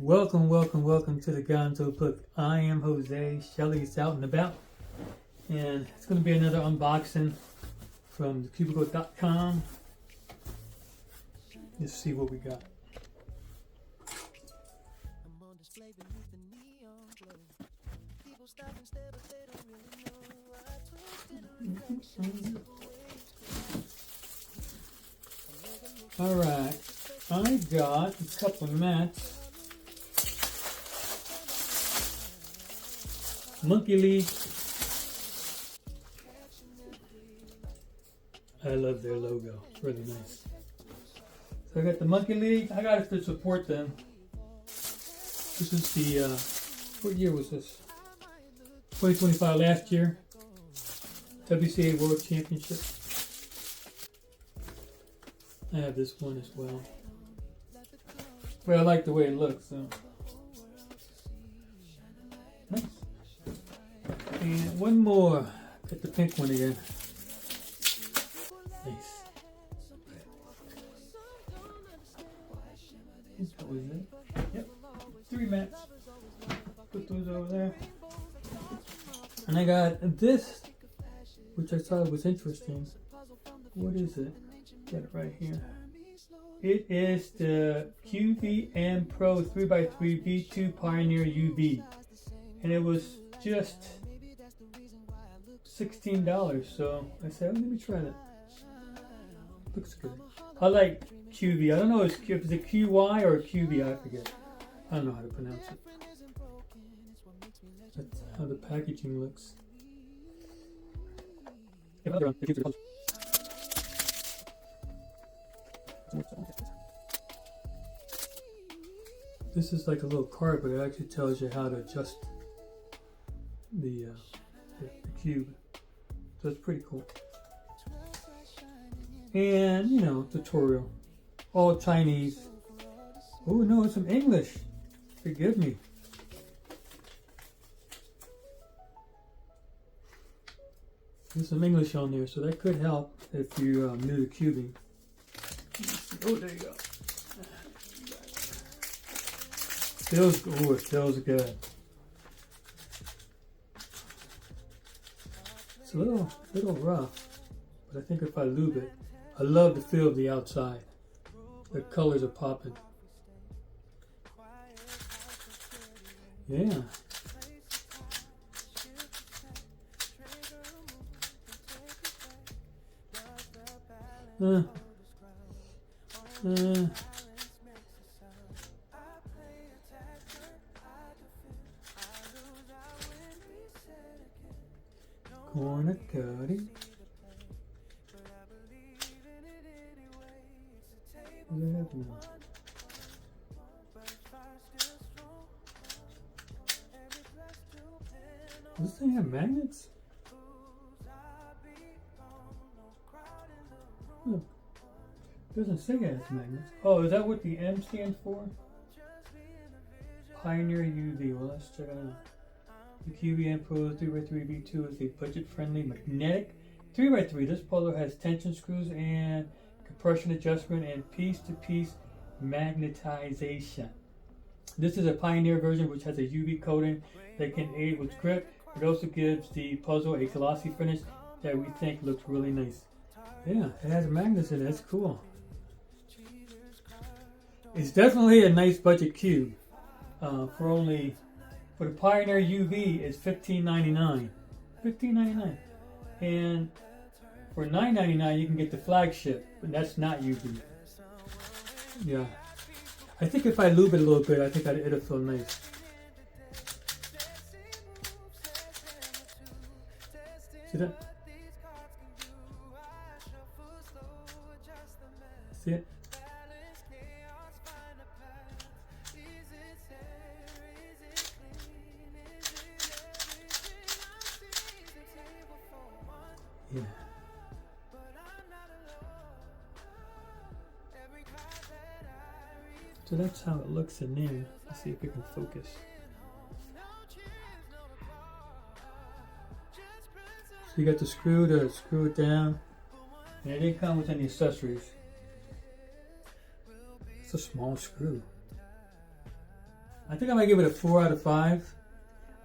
Welcome to the Gonzo Book. I am Jose. Shelly's out and about. And it's going to be another unboxing from thecubicle.com. Let's see what we got. Alright, I got a couple of mats. Monkey League. I love their logo. It's really nice. So I got the Monkey League. I got it to support them. This is the, what year was this? 2025, last year. WCA World Championship. I have this one as well. But I like the way it looks, so. Nice. And one more. Get the pink one again. Nice. That was it. Yep. 3 mats. Put those over there. And I got this, which I thought was interesting. What is it? Got it right here. It is the QiYi M Pro 3x3 V2 Pioneer UV. And it was just $16. So I said, let me try that. Looks good. I like QiYi. I don't know if it's QiYi or QiYi, I forget. I don't know how to pronounce it. That's how the packaging looks. This is like a little card, but it actually tells you how to adjust the cube. So it's pretty cool. And, you know, tutorial. All Chinese. Oh no, it's some English. Forgive me. There's some English on there, so that could help if you're new to cubing. Oh, there you go. It feels good. It's a little rough, but I think if I lube it, I love the feel of the outside. The colors are popping. Yeah. Corner cutting. What do I have now? Does this thing have magnets? Oh. Doesn't say it has magnets. Oh, is that what the M stands for? Pioneer UV. Well, let's check it out. The QiYi M Pro 3x3 V2 is a budget-friendly magnetic 3x3. This puzzle has tension screws and compression adjustment and piece-to-piece magnetization. This is a Pioneer version which has a UV coating that can aid with grip. It also gives the puzzle a glossy finish that we think looks really nice. Yeah, it has magnets in it. It's cool. It's definitely a nice budget cube. For the Pioneer UV, it's $15.99. $15.99. And for $9.99, you can get the flagship, but that's not UV. Yeah. I think if I lube it a little bit, I think it'll feel nice. See that? See it? Yeah. So that's how it looks in there. Let's see if we can focus. So you got the screw to screw it down. And it didn't come with any accessories. It's a small screw. I think I might give it a 4 out of 5.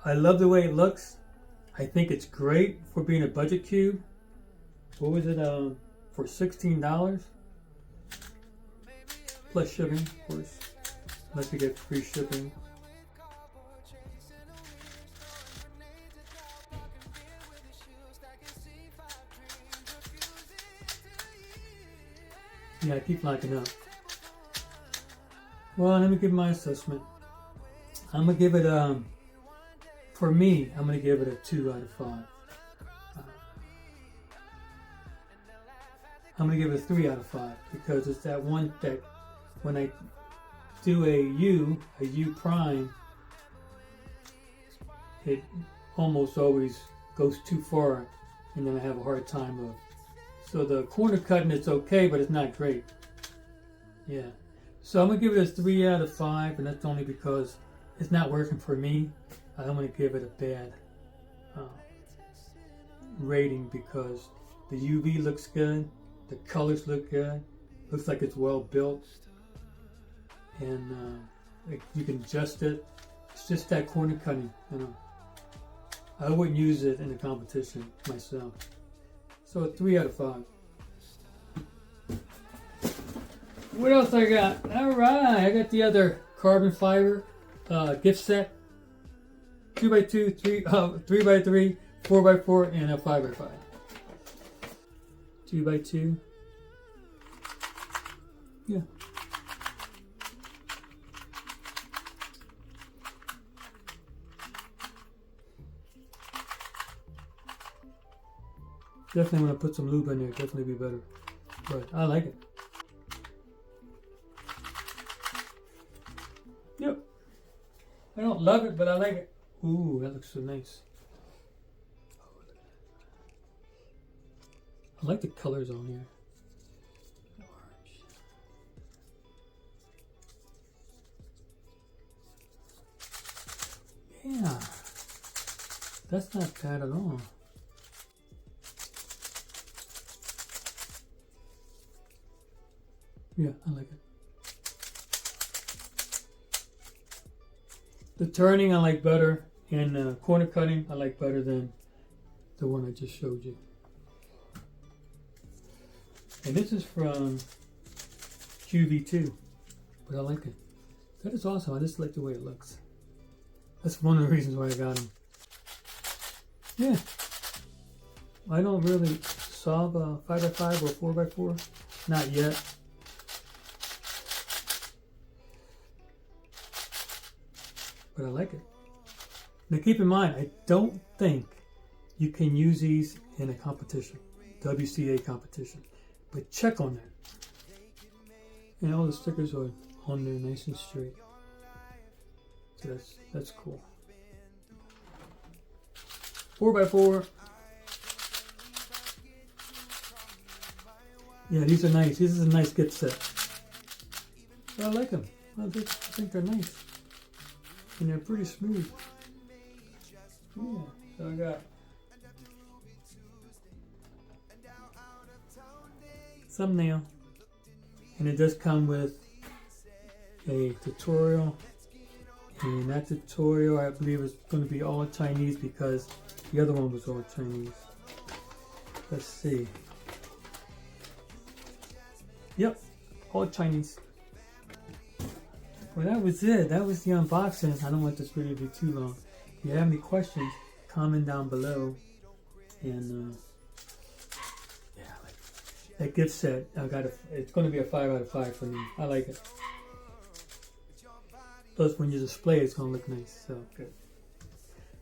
I love the way it looks. I think it's great for being a budget cube. What was it, for $16? Plus shipping, of course. Unless you get free shipping. Yeah, I keep locking up. Well, let me give my assessment. I'm gonna give it, for me, I'm gonna give it a 2 out of 5. I'm gonna give it a 3 out of 5 because it's that one that when I do a U prime, it almost always goes too far, and then I have a hard time of. So the corner cutting, it's okay, but it's not great. Yeah. So I'm gonna give it a 3 out of 5, and that's only because it's not working for me. I'm gonna give it a bad rating because the UV looks good, the colors look good, looks like it's well built, and you can adjust it. It's just that corner cutting, you know. I wouldn't use it in a competition myself. So a 3 out of 5. What else I got? Alright, I got the other carbon fiber gift set. 2x2, 3x3, 4x4, and a 5x5. 2x2. Yeah. Definitely want to put some lube in there, definitely be better. But I like it. Yep. I don't love it, but I like it. Ooh, that looks so nice. I like the colors on here. Orange. Yeah. That's not bad at all. Yeah, I like it. The turning I like better, and corner cutting I like better than the one I just showed you. And this is from QV2, but I like it. That is awesome. I just like the way it looks. That's one of the reasons why I got them. Yeah. I don't really solve a 5x5 or 4x4. Not yet. But I like it. Now keep in mind, I don't think you can use these in a competition, WCA competition. But check on that. And all the stickers are on there nice and straight. So that's cool. 4x4. Yeah, these are nice. This is a nice gift set. But I like them. I think they're nice. And they're pretty smooth. Yeah, so I got thumbnail, and it does come with a tutorial, and that tutorial I believe is going to be all Chinese because the other one was all Chinese. Let's see. Yep, all Chinese. Well, that was it. That was the unboxing. I don't want this video to be too long. If you have any questions, comment down below. And yeah, like that gift set, it's going to be a 5 out of 5 for me. I like it. Plus, when you display it, it's going to look nice. So good.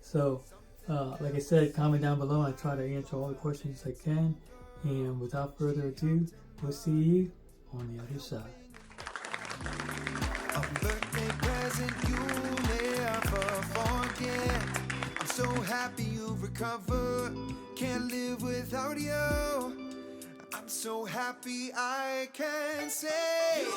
So, like I said, comment down below. I try to answer all the questions I can. And without further ado, we'll see you on the other side. A birthday present you'll never forget. I'm so happy you've recovered. Can't live without you. I'm so happy I can say